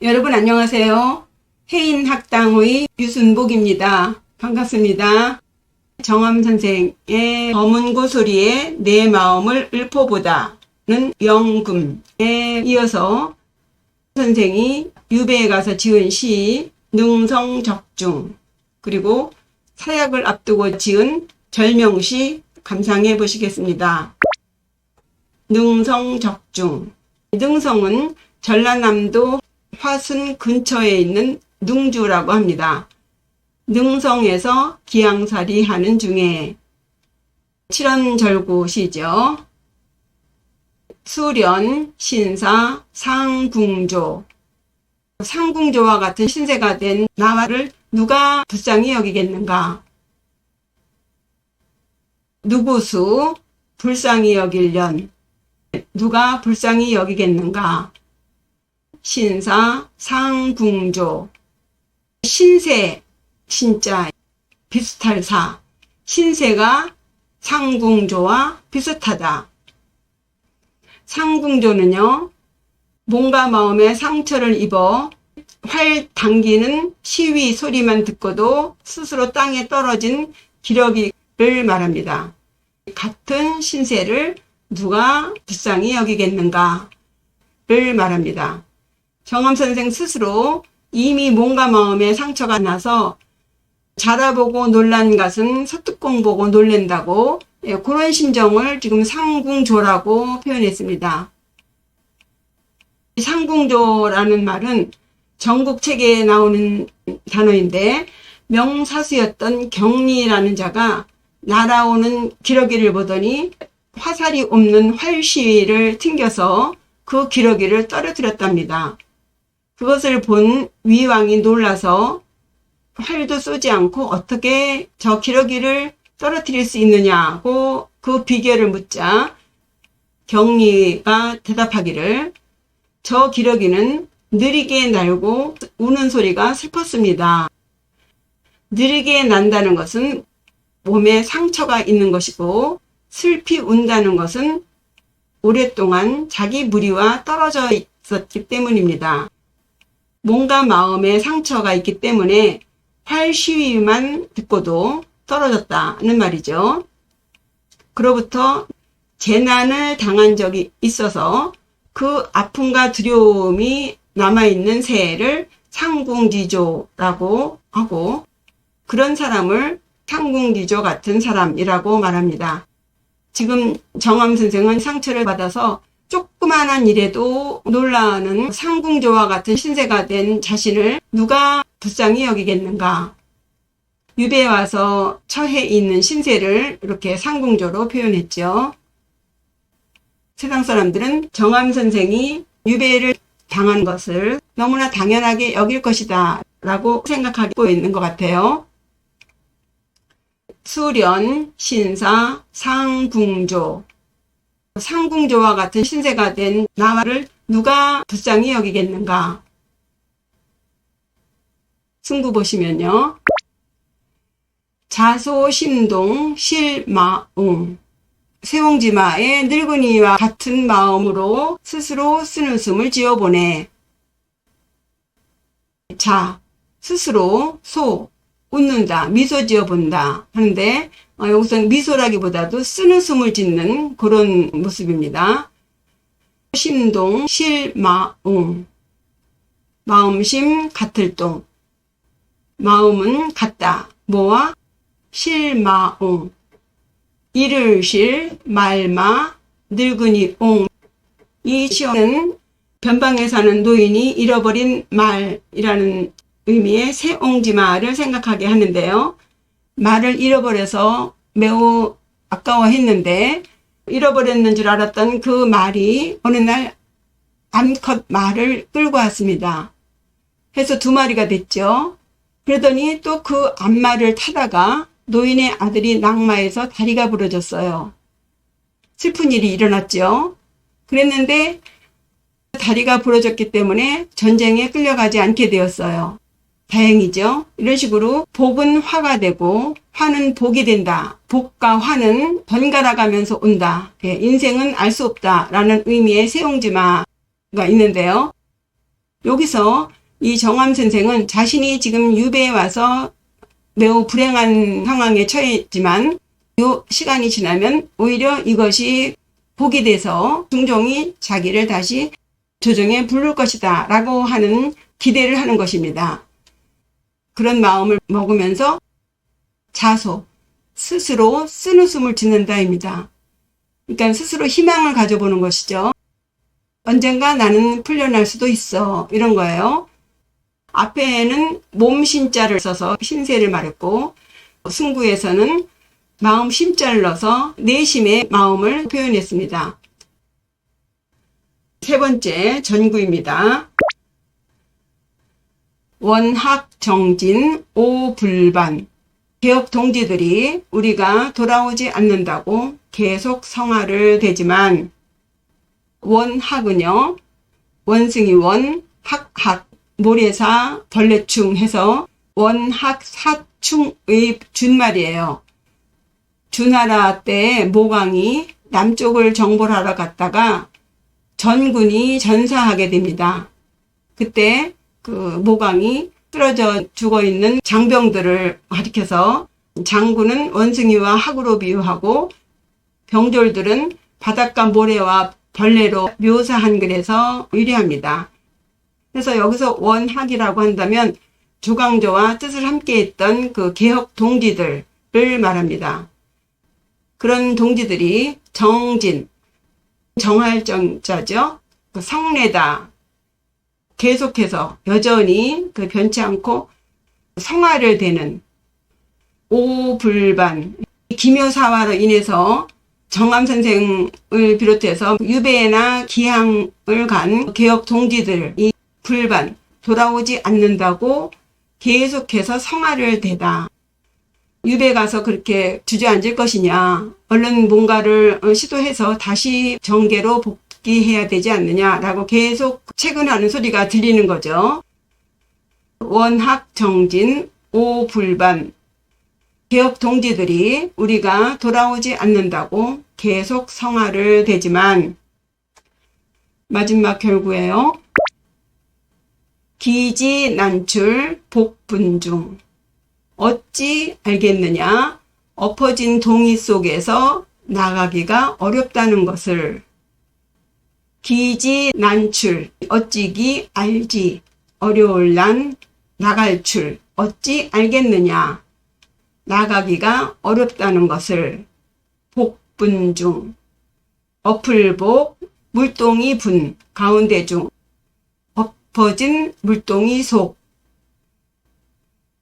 여러분 안녕하세요. 해인학당의 유순복입니다. 반갑습니다. 정암선생의 검은고소리에 내 마음을 읊어보다는 영금에 이어서 선생이 유배에 가서 지은 시 능성적중, 그리고 사약을 앞두고 지은 절명시 감상해 보시겠습니다. 능성적중. 능성은 전라남도 화순 근처에 있는 능주라고 합니다. 능성에서 기양살이 하는 중에 칠원절구시죠. 수련, 신사, 상궁조. 상궁조와 같은 신세가 된 나를 누가 불쌍히 여기겠는가? 누구수 불쌍히 여길련. 누가 불쌍히 여기겠는가? 신사, 상궁조. 신세, 신자, 비슷할 사. 신세가 상궁조와 비슷하다. 상궁조는요, 몸과 마음에 상처를 입어 활 당기는 시위 소리만 듣고도 스스로 땅에 떨어진 기러기를 말합니다. 같은 신세를 누가 불쌍히 여기겠는가를 말합니다. 정암선생 스스로 이미 몸과 마음에 상처가 나서 자라보고 놀란 것은 서특공 보고 놀랜다고, 그런 심정을 지금 상궁조라고 표현했습니다. 상궁조라는 말은 전국책에 나오는 단어인데, 명사수였던 경리라는 자가 날아오는 기러기를 보더니 화살이 없는 활시위를 튕겨서 그 기러기를 떨어뜨렸답니다. 그것을 본 위왕이 놀라서 활도 쏘지 않고 어떻게 저 기러기를 떨어뜨릴 수 있느냐고 그 비결을 묻자 경리가 대답하기를, 저 기러기는 느리게 날고 우는 소리가 슬펐습니다. 느리게 난다는 것은 몸에 상처가 있는 것이고, 슬피 운다는 것은 오랫동안 자기 무리와 떨어져 있었기 때문입니다. 몸과 마음에 상처가 있기 때문에 활 시위만 듣고도 떨어졌다는 말이죠. 그로부터 재난을 당한 적이 있어서 그 아픔과 두려움이 남아있는 새를 상궁지조라고 하고, 그런 사람을 상궁지조 같은 사람이라고 말합니다. 지금 정암선생은 상처를 받아서 조그만한 일에도 놀라는 상궁조와 같은 신세가 된 자신을 누가 불쌍히 여기겠는가? 유배에 와서 처해 있는 신세를 이렇게 상궁조로 표현했죠. 세상 사람들은 정암선생이 유배를 당한 것을 너무나 당연하게 여길 것이다 라고 생각하고 있는 것 같아요. 수련, 신사, 상궁조. 상궁조와 같은 신세가 된 나를 누가 불쌍히 여기겠는가? 승부 보시면요. 자소심동 실마웅. 세옹지마의 늙은이와 같은 마음으로 스스로 쓴웃음을 지어보네. 자, 스스로, 소, 웃는다, 미소 지어본다 하는데, 여기서 미소라기보다도 쓴웃음을 짓는 그런 모습입니다. 심동, 실마웅. 마음심, 같을 동. 마음은 같다. 뭐와? 실마웅. 이를 실, 말마, 늙은이 옹. 이 시어는 변방에 사는 노인이 잃어버린 말이라는 의미의 새옹지마를 생각하게 하는데요. 말을 잃어버려서 매우 아까워했는데, 잃어버렸는 줄 알았던 그 말이 어느 날 암컷 말을 끌고 왔습니다. 해서 2마리가 됐죠. 그러더니 또 그 암말을 타다가 노인의 아들이 낙마해서 다리가 부러졌어요. 슬픈 일이 일어났죠. 그랬는데 다리가 부러졌기 때문에 전쟁에 끌려가지 않게 되었어요. 다행이죠. 이런 식으로 복은 화가 되고 화는 복이 된다. 복과 화는 번갈아 가면서 온다. 인생은 알 수 없다 라는 의미의 세옹지마가 있는데요. 여기서 이 정암 선생은 자신이 지금 유배에 와서 매우 불행한 상황에 처했지만 이 시간이 지나면 오히려 이것이 복이 돼서 중종이 자기를 다시 조정에 부를 것이다 라고 하는 기대를 하는 것입니다. 그런 마음을 먹으면서 자소, 스스로 쓴웃음을 짓는다입니다. 그러니까 스스로 희망을 가져보는 것이죠. 언젠가 나는 풀려날 수도 있어, 이런 거예요. 앞에는 몸 신자를 써서 신세를 말했고, 승구에서는 마음 심자를 넣어서 내심의 마음을 표현했습니다. 세 번째 전구입니다. 원학 정진 오불반. 개혁 동지들이 우리가 돌아오지 않는다고 계속 성화를 대지만, 원학은요, 원승이 원, 학학, 모래사, 벌레충 해서 원학 사충의 준말이에요. 주나라 때 모강이 남쪽을 정벌 하러 갔다가 전군이 전사하게 됩니다. 그때 그 모강이 쓰러져 죽어있는 장병들을 가리켜서 장군은 원숭이와 학으로 비유하고 병졸들은 바닷가 모래와 벌레로 묘사한 글에서 유래합니다. 그래서 여기서 원학이라고 한다면 조광조와 뜻을 함께했던 그 개혁 동지들을 말합니다. 그런 동지들이 정진, 정할 정자죠. 그 성례다. 계속해서 여전히 그 변치 않고 성화를 대는 오불반, 기묘사화로 인해서 정암 선생을 비롯해서 유배나 기항을 간 개혁 동지들이 불반, 돌아오지 않는다고 계속해서 성화를 대다. 유배 가서 그렇게 주저앉을 것이냐, 얼른 뭔가를 시도해서 다시 정계로 복귀해야 되지 않느냐라고 계속 채근하는 소리가 들리는 거죠. 원학 정진 오불반. 개혁 동지들이 우리가 돌아오지 않는다고 계속 성화를 대지만, 마지막 결구예요. 기지 난출 복분중. 어찌 알겠느냐? 엎어진 동이 속에서 나가기가 어렵다는 것을. 기지 난출, 어찌기 알지, 어려울 난 나갈 줄, 어찌 알겠느냐? 나가기가 어렵다는 것을. 복분 중, 엎을복, 물동이 분, 가운데 중, 엎어진 물동이 속.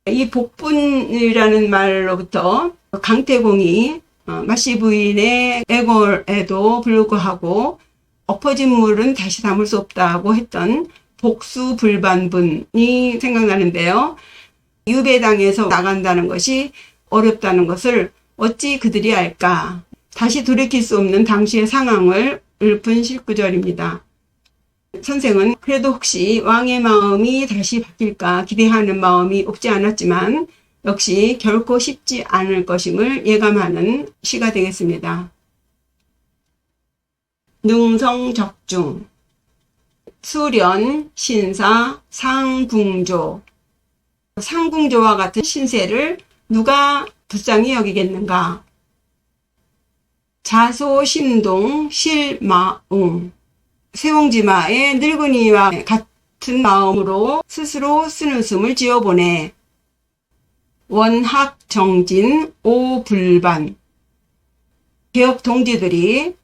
이 복분이라는 말로부터 강태공이 마씨 부인의 애걸에도 불구하고 엎어진 물은 다시 담을 수 없다고 했던 복수불반분이 생각나는데요. 유배당에서 나간다는 것이 어렵다는 것을 어찌 그들이 알까? 다시 돌이킬 수 없는 당시의 상황을 읊은 실구절입니다. 선생은 그래도 혹시 왕의 마음이 다시 바뀔까 기대하는 마음이 없지 않았지만 역시 결코 쉽지 않을 것임을 예감하는 시가 되겠습니다. 능성적중, 수련, 신사, 상궁조. 상궁조와 같은 신세를 누가 불쌍히 여기겠는가? 자소심동 실마웅. 세옹지마의 늙은이와 같은 마음으로 스스로 쓴웃음을 지어보네. 원학 정진 오불반. 개혁 동지들이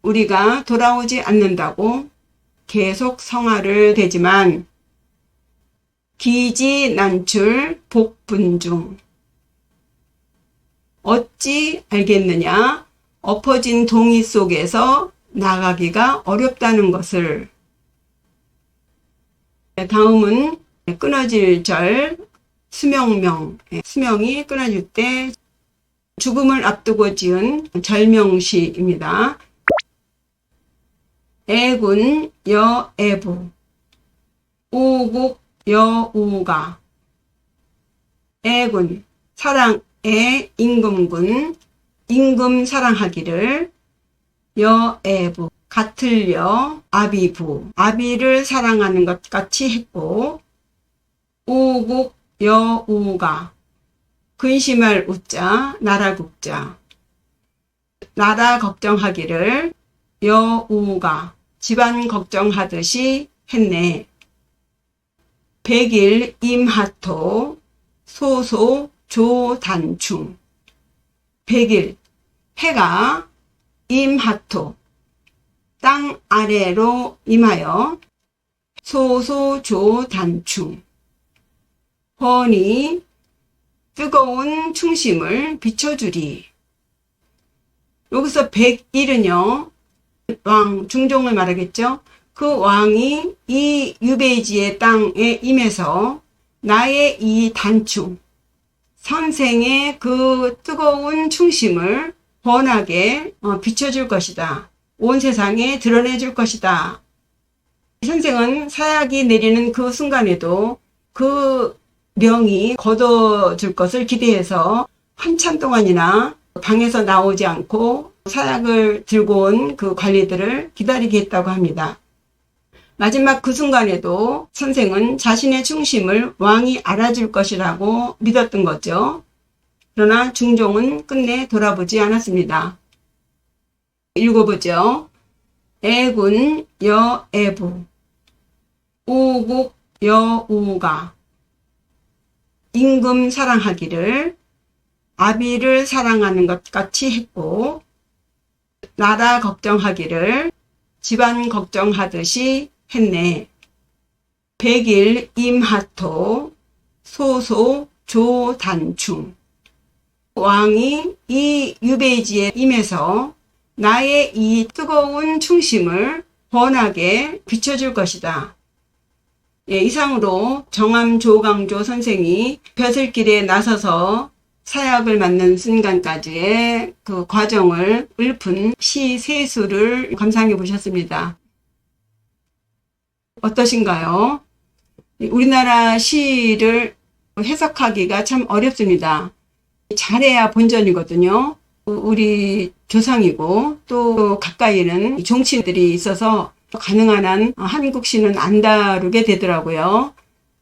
우리가 돌아오지 않는다고 계속 성화를 대지만, 기지 난출 복분중. 어찌 알겠느냐? 엎어진 동이 속에서 나가기가 어렵다는 것을. 다음은 끊어질 절, 수명명. 수명이 끊어질 때 죽음을 앞두고 지은 절명시입니다. 애군 여애부, 우국 여우가. 애군, 사랑의 임금군, 임금 사랑하기를. 여애부, 같을려 아비부 아비를 사랑하는 것 같이 했고 우국 여우가 근심할 우자 나라 국자 나라 걱정하기를 여우가 집안 걱정하듯이 했네. 백일 임하토 소소 조단충 백일 해가 임하토 땅 아래로 임하여 소소조단충 훤히 뜨거운 충심을 비춰주리. 여기서 백일은요 왕 중종을 말하겠죠. 그 왕이 이 유배지의 땅에 임해서 나의 이 단충 선생의 그 뜨거운 충심을 훤하게 비춰줄 것이다. 온 세상에 드러내줄 것이다. 선생은 사약이 내리는 그 순간에도 그 명이 거둬줄 것을 기대해서 한참 동안이나 방에서 나오지 않고 사약을 들고 온 그 관리들을 기다리게 했다고 합니다. 마지막 그 순간에도 선생은 자신의 충심을 왕이 알아줄 것이라고 믿었던 거죠. 그러나 중종은 끝내 돌아보지 않았습니다. 읽어보죠. 애군 여애부 우국 여우가 임금 사랑하기를 아비를 사랑하는 것 같이 했고 나라 걱정하기를 집안 걱정하듯이 했네. 백일 임하토 소소 조단충 왕이 이 유배지에 임해서 나의 이 뜨거운 충심을 훤하게 비춰줄 것이다. 예, 이상으로 정암 조광조 선생이 벼슬길에 나서서 사약을 맞는 순간까지의 그 과정을 읊은 시 세 수를 감상해 보셨습니다. 어떠신가요? 우리나라 시를 해석하기가 참 어렵습니다. 잘해야 본전이거든요. 우리 조상이고 또 가까이는 종친들이 있어서 가능한 한 한국 시는 안 다루게 되더라고요.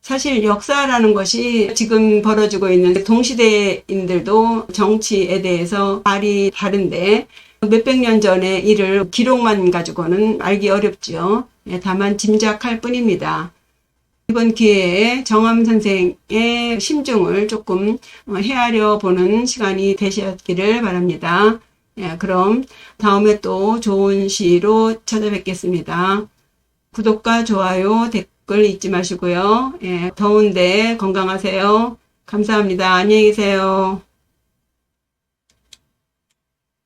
사실 역사라는 것이 지금 벌어지고 있는 동시대인들도 정치에 대해서 말이 다른데 몇백 년 전의 일을 기록만 가지고는 알기 어렵죠. 다만 짐작할 뿐입니다. 이번 기회에 정암 선생의 심중을 조금 헤아려 보는 시간이 되셨기를 바랍니다. 그럼 다음에 또 좋은 시로 찾아뵙겠습니다. 구독과 좋아요, 댓글 잊지 마시고요. 더운데 건강하세요. 감사합니다. 안녕히 계세요.